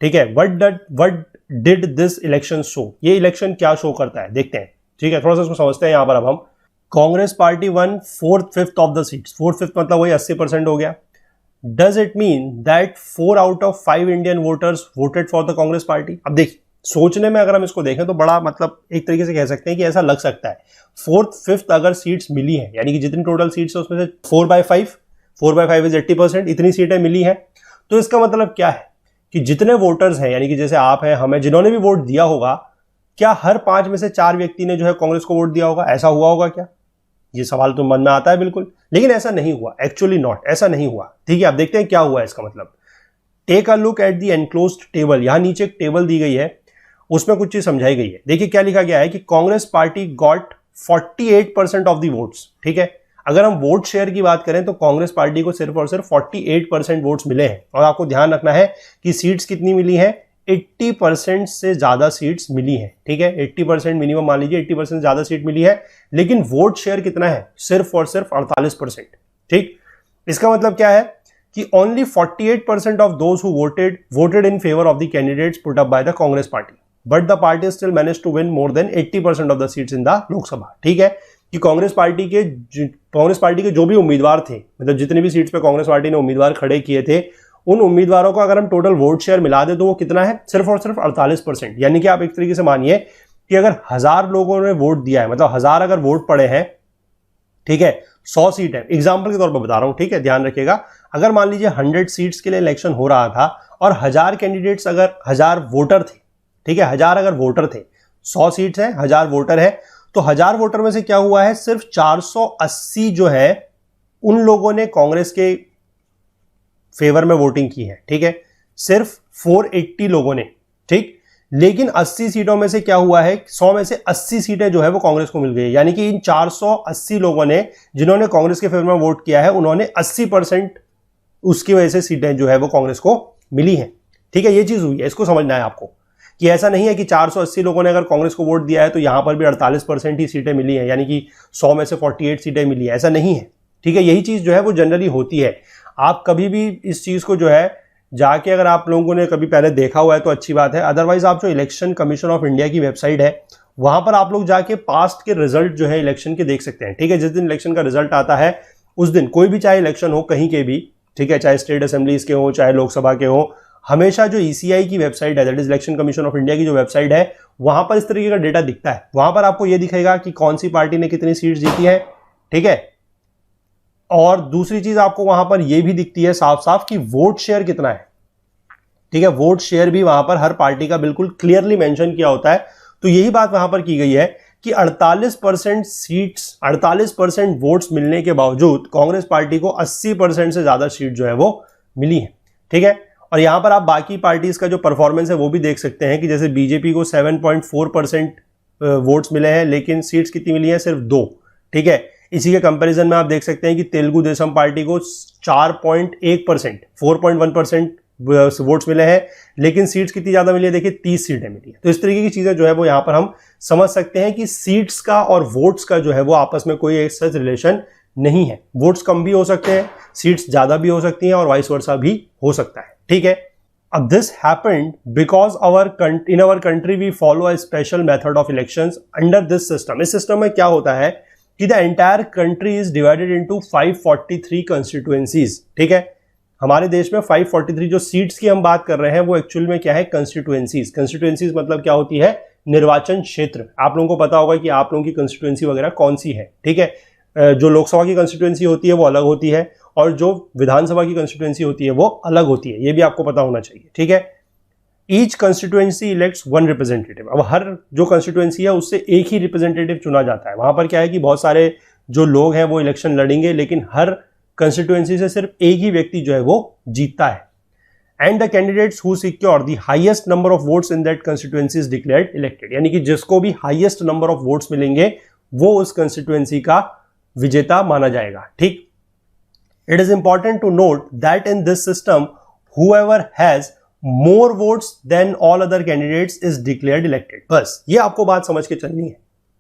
ठीक है, what did this election show? ये इलेक्शन क्या शो करता है देखते हैं। ठीक है, थोड़ा सा उसको समझते हैं। यहां पर अब हम Congress party one 4/5 of the seats. 4/5 मतलब वही 80% हो गया। Does it mean that 4 out of 5 Indian voters voted for the Congress party? अब देखिए, सोचने में अगर हम इसको देखें तो बड़ा मतलब एक तरीके से कह सकते हैं कि ऐसा लग सकता है। 4/5 अगर सीट्स मिली है, यानी कि जितनी टोटल सीट्स है उसमें से 4/5 इज 80%, इतनी सीटें मिली है, तो इसका मतलब क्या है कि जितने वोटर्स हैं, यानी कि जैसे आप हैं, हमें, जिन्होंने भी वोट दिया होगा, क्या हर 5 में से 4 व्यक्ति ने जो है कांग्रेस को वोट दिया होगा? ऐसा हुआ होगा क्या? ये सवाल तो मन में आता है बिल्कुल, लेकिन ऐसा नहीं हुआ। एक्चुअली नॉट, ऐसा नहीं हुआ। ठीक है, अब देखते हैं क्या हुआ इसका मतलब। Take a look at the enclosed table. यहां नीचे एक टेबल दी गई है, उसमें कुछ चीज समझाई गई है। देखिए क्या लिखा गया है कि Congress party got 48% of the votes. ठीक है, अगर हम वोट शेयर की बात करें तो कांग्रेस पार्टी को सिर्फ और सिर्फ 48% वोट्स मिले हैं। और आपको ध्यान रखना है कि सीट्स कितनी मिली है? 80% से ज्यादा सीट्स मिली है। ठीक है, 80% मिनिमम मान लीजिए, 80% से ज्यादा सीट मिली है, लेकिन वोट शेयर कितना है? सिर्फ और सिर्फ 48%। ठीक, इसका मतलब क्या है कि only 48% of those who voted in favour of the candidates put up by the Congress party, but the party still managed to win more than 80% of the seats in the Lok Sabha. ठीक है, कि कांग्रेस पार्टी के जो भी उम्मीदवार थे, मतलब जितनी भी सीट्स पे कांग्रेस पार्टी ने उम्मीदवार खड़े किए थे, उन उम्मीदवारों का अगर हम टोटल वोट शेयर मिला दे तो वो कितना है? सिर्फ और सिर्फ 48%। यानी कि आप एक तरीके से मानिए कि अगर 1000 लोगों ने वोट दिया है, मतलब 1000 अगर वोट पड़े हैं, ठीक है, 100 सीट है, एग्जाम्पल के तौर पर बता रहा हूं। ठीक है, ध्यान रखिएगा, अगर मान लीजिए 100 सीट्स के लिए इलेक्शन हो रहा था और 1000 कैंडिडेट्स, अगर 1000 वोटर थे, ठीक है, 1000 अगर वोटर थे, 100 सीट्स है, 1000 वोटर है, तो 1000 वोटर में से क्या हुआ है? सिर्फ 480 जो है उन लोगों ने कांग्रेस के फेवर में वोटिंग की है। ठीक है, सिर्फ 480 लोगों ने। ठीक, लेकिन 80 सीटों में से क्या हुआ है? 100 में से 80 सीटें जो है वो कांग्रेस को मिल गई है। यानी कि इन 480 लोगों ने जिन्होंने कांग्रेस के फेवर में वोट किया है, उन्होंने 80% उसकी वजह से सीटें जो है वो कांग्रेस को मिली हैं। ठीक है, ये चीज हुई है, इसको समझना है आपको कि ऐसा नहीं है कि 480 लोगों ने अगर कांग्रेस को वोट दिया है तो यहां पर भी 48% ही सीटें मिली हैं, यानी कि 100 में से 48 सीटें मिली है, ऐसा नहीं है। ठीक है, यही चीज जो है वो जनरली होती है। आप कभी भी इस चीज को जो है जाके, अगर आप लोगों ने कभी पहले देखा हुआ है तो अच्छी बात है, अदरवाइज आप जो इलेक्शन कमीशन ऑफ इंडिया की वेबसाइट है वहां पर आप लोग जाके पास्ट के रिजल्ट जो है इलेक्शन के देख सकते हैं। ठीक है, जिस दिन इलेक्शन का रिजल्ट आता है उस दिन कोई भी चाहे इलेक्शन हो कहीं के भी, ठीक है, चाहे स्टेट असेंबलीज के हो चाहे लोकसभा के हो, हमेशा जो ECI की वेबसाइट है, that is election commission of India की जो वेबसाइट है, वहां पर इस तरीके का डेटा दिखता है। वहां पर आपको यह दिखेगा कि कौन सी पार्टी ने कितनी सीट जीती है, ठीक है। और दूसरी चीज आपको वहां पर यह भी दिखती है साफ साफ कि वोट शेयर कितना है, ठीक है। वोट शेयर भी वहां पर हर पार्टी का बिल्कुल क्लियरली मेंशन किया होता है। तो यही बात वहां पर की गई है कि 48% सीट्स, 48% वोट्स मिलने के बावजूद कांग्रेस पार्टी को 80% से ज्यादा सीट जो है वो मिली है, ठीक है। और यहां पर आप बाकी पार्टीज का जो परफॉर्मेंस है वो भी देख सकते हैं कि जैसे बीजेपी को 7.4% वोट्स मिले हैं, लेकिन सीट्स कितनी मिली है, सिर्फ 2, ठीक है। इसी के कंपैरिजन में आप देख सकते हैं कि तेलुगु देशम पार्टी को 4.1%, 4.1% वोट्स मिले हैं, लेकिन सीट्स कितनी ज्यादा मिली है, देखिए 30 सीटें मिली है। तो इस तरीके की चीजें जो है वो यहां पर हम समझ सकते हैं कि सीट्स का और वोट्स का जो है वो आपस में कोई एक सच रिलेशन नहीं है। वोट्स कम भी हो सकते हैं, सीट्स ज्यादा भी हो सकती हैं और वाइस वर्सा भी हो सकता है, ठीक है। अब this happened because in our country we follow a special method of elections under this system. इस सिस्टम में क्या होता है कि the entire country is divided into 543 constituencies, ठीक है। हमारे देश में 543 जो सीट्स की हम बात कर रहे हैं वो एक्चुअल में क्या है, कंस्टिट्यूएंसीज। कंस्टिट्यूएंसीज मतलब क्या होती है, निर्वाचन क्षेत्र। आप लोगों को पता होगा कि आप लोगों की कंस्टिट्यूएंसी वगैरह कौन सी है, ठीक है। जो लोकसभा की कंस्टिट्यूएंसी होती है वो अलग होती है और जो विधानसभा की कंस्टिट्यूएंसी होती है वो अलग होती है, ये भी आपको पता होना चाहिए, ठीक है। Each constituency elects one representative. अब हर जो कंस्टिट्यूएंसी है उससे एक ही रिप्रेजेंटेटिव चुना जाता है। वहां पर क्या है कि बहुत सारे जो लोग हैं वो इलेक्शन लड़ेंगे, लेकिन हर कंस्टिट्यूएंसी से सिर्फ एक ही व्यक्ति जो है वो जीतता है। And the candidates who secure the highest number of votes in that constituency is declared elected. यानी कि जिसको भी हाईएस्ट नंबर ऑफ वोट्स मिलेंगे वो उस कंस्टिट्यूएंसी का विजेता माना जाएगा, ठीक। It is important to note that in this system whoever has more votes than all other candidates is declared elected। बस ये आपको बात समझ के चलनी है,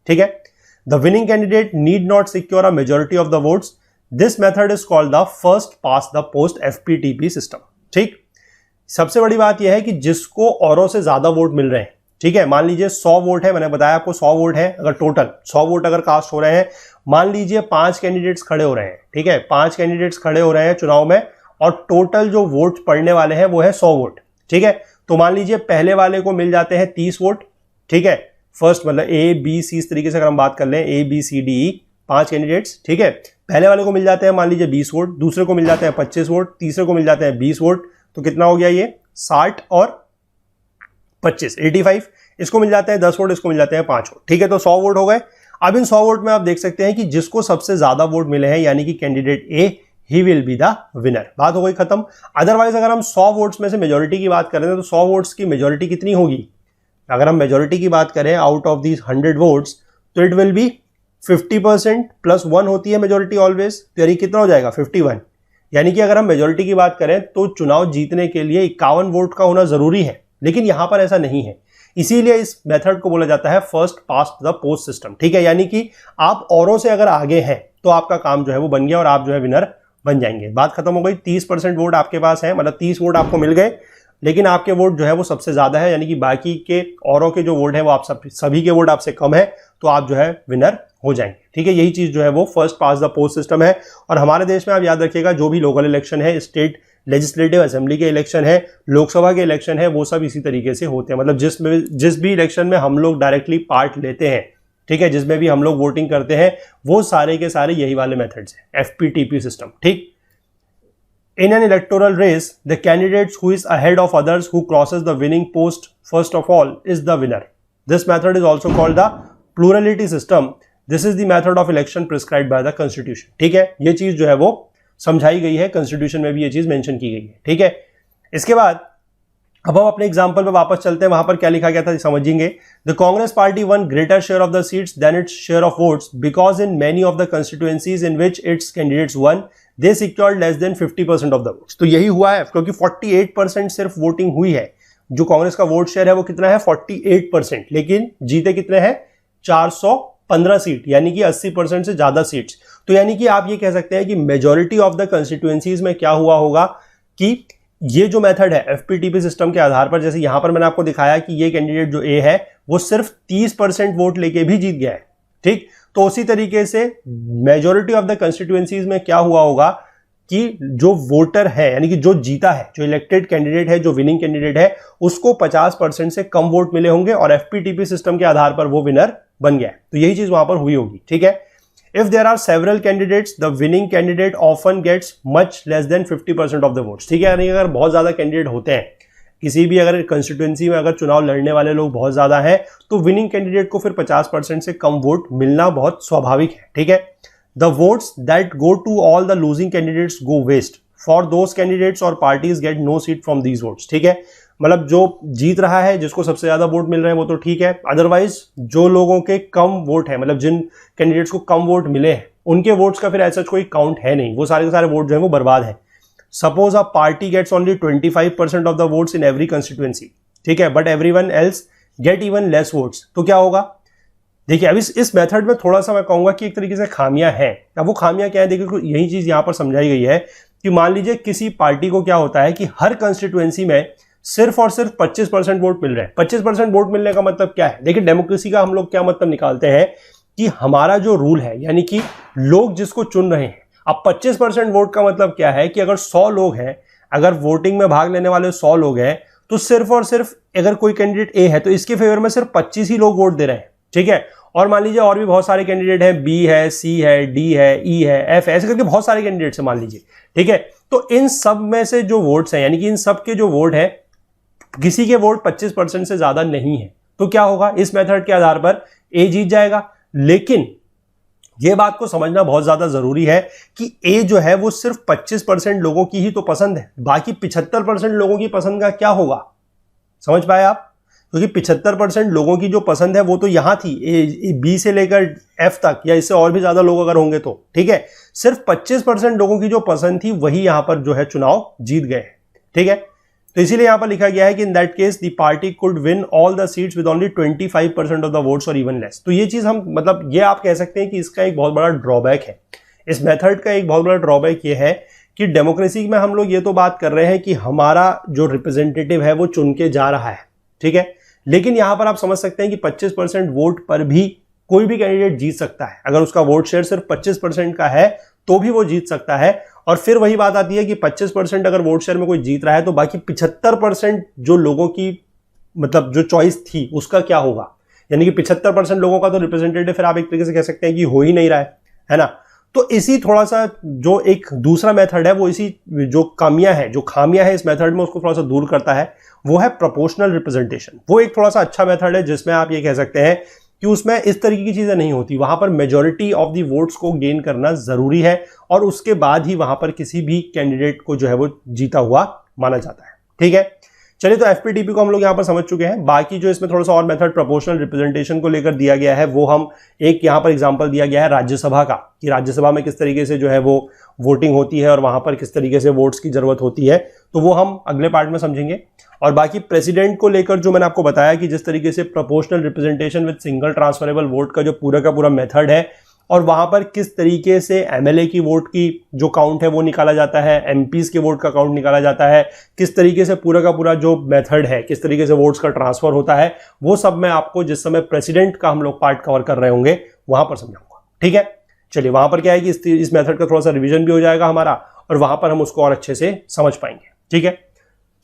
ठीक है। The winning candidate need not secure a majority of the votes। This method is called the first past the post FPTP system, ठीक। सबसे बड़ी बात यह है कि जिसको औरों से ज्यादा वोट मिल रहे हैं, ठीक है। मान लीजिए 100 वोट है, मैंने बताया आपको 100 वोट है, अगर टोटल 100 वोट अगर कास्ट हो रहे हैं, मान लीजिए 5 कैंडिडेट्स खड़े हो रहे हैं, ठीक है। 5 कैंडिडेट्स खड़े हो रहे हैं चुनाव में और टोटल जो वोट पड़ने वाले हैं वो है 100 वोट, ठीक है। तो मान लीजिए पहले वाले को मिल जाते हैं 30 वोट, ठीक है। फर्स्ट मतलब A B C इस तरीके से अगर हम बात कर लें A B C D E 5 candidates, ठीक है। पहले वाले को मिल जाते हैं मान लीजिए 20 वोट, दूसरे को मिल जाते हैं 25 वोट, तीसरे को मिल जाते हैं 20 वोट। तो कितना हो गया ये 60 और 25 85। इसको मिल जाते हैं 10 वोट, इसको मिल जाते हैं 5 वोट, ठीक है। तो 100 वोट हो गए। अब इन 100 वोट में आप देख सकते हैं कि जिसको सबसे ज्यादा वोट मिले हैं यानी कि candidate A he will be the winner. बात हो गई खत्म। अदरवाइज अगर हम 100 वोट्स में से मेजोरिटी की बात करें तो 100 वोट्स की मेजोरिटी कितनी होगी, अगर हम मेजोरिटी की बात करें आउट ऑफ दीज 100 वोट्स तो इट विल बी 50% प्लस 1 होती है मेजोरिटी ऑलवेज। तो यानी कितना हो जाएगा 51। यानी कि अगर हम मेजोरिटी की बात करें तो चुनाव जीतने के लिए 51 वोट का होना जरूरी है, लेकिन यहां पर ऐसा नहीं है। इसीलिए इस मेथड को बोला जाता है first past the post system, ठीक है। यानी कि आप औरों से अगर आगे हैं तो आपका काम जो है वो बन गया और आप जो है विनर बन जाएंगे। बात खत्म हो गई। 30% वोट आपके पास है, मतलब 30 वोट आपको मिल गए, लेकिन आपके वोट जो है वो सबसे ज्यादा है, यानी कि बाकी के औरों के जो वोट है वो आप सभी के वोट आपसे कम है, तो आप जो है विनर हो जाएंगे, ठीक है। यही चीज जो है वो first pass the post system है। और हमारे देश में आप याद रखिएगा जो भी लोकल इलेक्शन है, स्टेट लेजिस्लेटिव असेंबली के इलेक्शन है, लोकसभा के इलेक्शन है, वो सब इसी तरीके से होते हैं। मतलब जिस भी इलेक्शन में हम लोग डायरेक्टली पार्ट लेते हैं, ठीक है, जिसमें भी हम लोग वोटिंग करते हैं, वो सारे के सारे यही वाले मेथड्स हैं, FPTP सिस्टम, ठीक। In an electoral race, the candidate who is ahead of others who crosses the winning post first of all is the winner. This method is also called the plurality system. This is the method of election prescribed by the constitution. ठीक है, ये चीज जो है वो समझाई गई है, कॉन्स्टिट्यूशन में भी ये चीज मेंशन की गई है, ठीक है। इसके बाद अब हम अपने एग्जाम्पल पे वापस चलते हैं। वहां पर क्या लिखा गया था समझेंगे। The Congress party won greater share of the seats than its share of votes because in many of the constituencies in which its candidates won they secured less than 50% of the votes. तो यही हुआ है, क्योंकि 48% सिर्फ voting हुई है। जो कांग्रेस का वोट शेयर है वो कितना है 48%, लेकिन जीते कितने हैं 415 सीट, यानी कि 80% से ज्यादा सीट्स। तो यानी कि आप ये कह सकते हैं कि मेजोरिटी ऑफ द कंस्टिट्यूएंसीज में क्या हुआ होगा कि ये जो मेथड है FPTP सिस्टम के आधार पर, जैसे यहां पर मैंने आपको दिखाया कि ये कैंडिडेट जो A है वो सिर्फ 30% वोट लेके भी जीत गया है, ठीक। तो उसी तरीके से मेजॉरिटी ऑफ द कंस्टिट्यूएंसीज में क्या हुआ होगा कि जो वोटर है यानी कि जो जीता है, जो इलेक्टेड कैंडिडेट है, जो विनिंग कैंडिडेट है, उसको 50% से कम वोट मिले होंगे और एफपीटीपी सिस्टम के आधार पर वो विनर बन गया है। तो यही चीज वहां पर हुई होगी। ठीक है, if there are several candidates the winning candidate often gets much less than 50% of the votes. ठीक है, यानी अगर बहुत ज्यादा कैंडिडेट होते हैं किसी भी अगर कंस्टिट्यूएंसी में, अगर चुनाव लड़ने वाले लोग बहुत ज्यादा हैं, तो विनिंग कैंडिडेट को फिर 50% से कम वोट मिलना बहुत स्वाभाविक है। ठीक है, the votes that go to all the losing candidates go waste for those candidates or parties get no seat from these votes। ठीक है, मतलब जो जीत रहा है, जिसको सबसे ज्यादा वोट मिल रहे हैं वो तो ठीक है, अदरवाइज जो लोगों के कम वोट है, मतलब जिन कैंडिडेट्स को कम वोट मिले हैं, उनके वोट्स का फिर ऐसा कोई काउंट है नहीं, वो सारे के सारे वोट जो है वो बर्बाद है। Suppose a party gets only 25% of the votes in every constituency, ठीक है, but everyone else get even less votes, तो क्या होगा? देखिए, अब इस मेथड में थोड़ा सा मैं कहूंगा कि एक तरीके से खामियां हैं। अब वो खामियां क्या है? देखिए, यही चीज यहां पर समझाई गई है कि मान लीजिए किसी पार्टी को क्या होता है कि हर कंस्टिट्यूएंसी में सिर्फ और सिर्फ 25% वोट मिल रहे हैं। 25% वोट मिलने का मतलब क्या है? देखिए, डेमोक्रेसी का हम लोग क्या मतलब निकालते हैं कि हमारा जो रूल है, यानी कि लोग जिसको चुन रहे हैं, अब 25% वोट का मतलब क्या है कि अगर 100 लोग हैं, अगर वोटिंग में भाग लेने वाले 100 लोग हैं, तो सिर्फ और सिर्फ अगर कोई कैंडिडेट ए है तो इसके फेवर में सिर्फ 25 ही लोग वोट दे रहे हैं। ठीक है, और मान लीजिए और भी बहुत सारे कैंडिडेट हैं, बी है, सी है, डी है, ई है, एफ है, ऐसे करके बहुत सारे कैंडिडेट्स हैं मान लीजिए। ठीक है, तो इन सब में से जो वोट्स हैं, यानी कि इन सब के जो वोट है, किसी के वोट 25% से ज्यादा नहीं है, तो क्या होगा? इस मेथड के आधार पर ए जीत जाएगा। लेकिन यह बात को समझना बहुत ज्यादा जरूरी है कि ए जो है वो सिर्फ 25% लोगों की ही तो पसंद है, बाकी 75% लोगों की पसंद का क्या होगा? समझ पाए आप? क्योंकि 75% लोगों की जो पसंद है वो तो यहां थी, बी से लेकर एफ तक, या इससे और भी ज्यादा लोग अगर होंगे तो। ठीक है, सिर्फ 25% लोगों की जो पसंद थी वही यहां पर जो है चुनाव जीत गए। ठीक है, तो इसीलिए यहां पर लिखा गया है कि in that case the party could win all the seats with only 25% of the votes और इवन लेस। तो ये चीज हम, मतलब ये आप कह सकते हैं कि इसका एक बहुत बड़ा ड्रॉबैक है। इस मेथड का एक बहुत बड़ा ड्रॉबैक ये है कि डेमोक्रेसी में हम लोग ये तो बात कर रहे हैं कि हमारा जो रिप्रेजेंटेटिव है वो चुन के जा रहा है। ठीक है, लेकिन यहां पर आप समझ सकते हैं कि 25% वोट पर भी कोई भी कैंडिडेट जीत सकता है। अगर उसका वोट शेयर सिर्फ 25% का है तो भी वो जीत सकता है। और फिर वही बात आती है कि 25% अगर वोट शेयर में कोई जीत रहा है तो बाकी 75% जो लोगों की, मतलब जो चॉइस थी, उसका क्या होगा? यानी कि 75% लोगों का तो रिप्रेजेंटेटिव फिर आप एक तरीके से कह सकते हैं कि हो ही नहीं रहा है ना? तो इसी थोड़ा सा जो एक दूसरा मेथड है वो इसी जो खामियां है इस मेथड में, उसको थोड़ा सा दूर करता है। वो है प्रोपोर्शनल रिप्रेजेंटेशन। वो एक थोड़ा सा अच्छा मेथड है जिसमें आप ये कह सकते हैं कि उसमें इस तरीके की चीजें नहीं होती। वहां पर मेजॉरिटी ऑफ दी वोट्स को गेन करना जरूरी है और उसके बाद ही वहां पर किसी भी कैंडिडेट को जो है वो जीता हुआ माना जाता है। ठीक है, चलिए, तो एफपीटीपी को हम लोग यहां पर समझ चुके हैं। बाकी जो इसमें थोड़ा सा और मेथड प्रोपोर्शनल रिप्रेजेंटेशन को लेकर दिया गया है, वो हम एक यहां पर एग्जांपल दिया गया है राज्यसभा का, कि राज्यसभा में किस तरीके से जो है वो वोटिंग होती है और वहां पर किस तरीके से वोट्स की जरूरत होती है, तो वो हम अगले पार्ट में समझेंगे। और बाकी प्रेसिडेंट को लेकर जो मैंने आपको बताया कि जिस तरीके से proportional representation with single transferable vote का जो पूरा का पूरा मेथड है, और वहां पर किस तरीके से एमएलए की वोट की जो काउंट है वो निकाला जाता है, एमपीज के वोट का काउंट निकाला जाता है, किस तरीके से पूरा का पूरा जो मेथड है, किस तरीके से वोट्स का ट्रांसफर होता है, वो सब मैं आपको जिस समय प्रेसिडेंट का हम लोग पार्ट कवर कर रहे होंगे वहां पर समझाऊंगा। ठीक है, चलिए, वहां पर क्या है कि इस मेथड का थोड़ा सा रिविजन भी हो जाएगा हमारा और वहां पर हम उसको और अच्छे से समझ पाएंगे। ठीक है,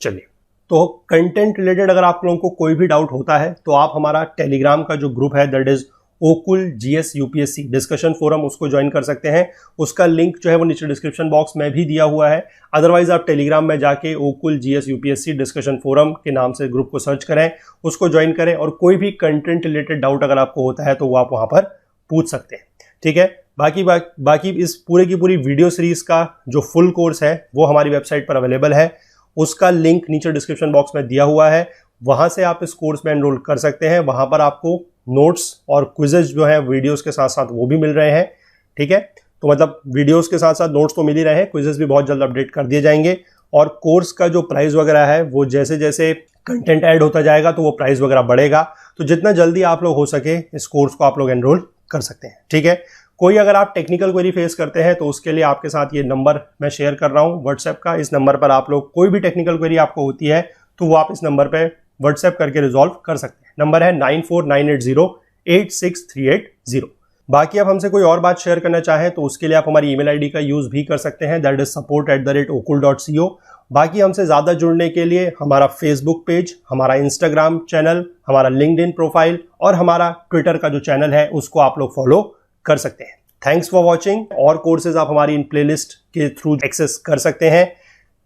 चलिए, तो कंटेंट रिलेटेड अगर आप लोगों को कोई भी डाउट होता है तो आप हमारा टेलीग्राम का जो ग्रुप है, that is Okul GS UPSC discussion forum, उसको ज्वाइन कर सकते हैं। उसका लिंक जो है वो नीचे डिस्क्रिप्शन बॉक्स में भी दिया हुआ है। अदरवाइज आप टेलीग्राम में जाके ओकुल जीएस यूपीएससी डिस्कशन फोरम के नाम से ग्रुप को सर्च करें, उसको ज्वाइन करें और कोई भी कंटेंट रिलेटेड डाउट अगर आपको होता है तो वो आप वहां पर पूछ सकते हैं। ठीक है, बाकी इस पूरे की पूरी वीडियो सीरीज का जो फुल कोर्स है वो हमारी वेबसाइट पर अवेलेबल है। उसका लिंक नीचे डिस्क्रिप्शन बॉक्स में दिया हुआ है, वहां से आप इस कोर्स में एनरोल कर सकते हैं। वहां पर आपको नोट्स और क्विजेज जो है वीडियोस के साथ साथ वो भी मिल रहे हैं। ठीक है, तो मतलब वीडियोस के साथ साथ नोट्स तो मिल ही रहे हैं, क्विजेज भी बहुत जल्द अपडेट कर दिए जाएंगे। और कोर्स का जो प्राइस वगैरह है वो जैसे जैसे कंटेंट ऐड होता जाएगा तो वो प्राइस वगैरह बढ़ेगा। तो जितना जल्दी आप लोग हो सके इस कोर्स को आप लोग एनरोल कर सकते हैं। ठीक है, कोई अगर आप टेक्निकल क्वेरी फेस करते हैं तो उसके लिए आपके साथ ये नंबर मैं शेयर कर रहा हूँ व्हाट्सएप का। इस नंबर पर आप लोग कोई भी टेक्निकल क्वेरी आपको होती है तो वो आप इस नंबर पे व्हाट्सएप करके रिजॉल्व कर सकते हैं। नंबर है 9498086380। बाकी आप हमसे कोई और बात शेयर करना चाहें तो उसके लिए आप हमारी ईमेल आईडी का यूज भी कर सकते हैं, दैट इज support@okul.co। बाकी हमसे ज़्यादा जुड़ने के लिए हमारा फेसबुक पेज, हमारा इंस्टाग्राम चैनल, हमारा लिंक्डइन प्रोफाइल और हमारा ट्विटर का जो चैनल है उसको आप लोग फॉलो कर सकते हैं। Thanks for watching. और कोर्सेज आप हमारी इन प्लेलिस्ट के थ्रू एक्सेस कर सकते हैं।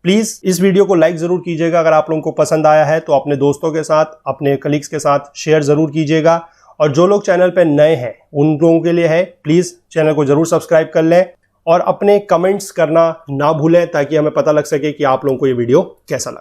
प्लीज़ इस वीडियो को लाइक ज़रूर कीजिएगा अगर आप लोगों को पसंद आया है तो अपने दोस्तों के साथ, अपने कलीग्स के साथ शेयर ज़रूर कीजिएगा। और जो लोग चैनल पर नए हैं उन लोगों के लिए है, प्लीज़ चैनल को ज़रूर सब्सक्राइब कर लें और अपने कमेंट्स करना ना भूलें ताकि हमें पता लग सके कि आप लोगों को ये वीडियो कैसा लगा।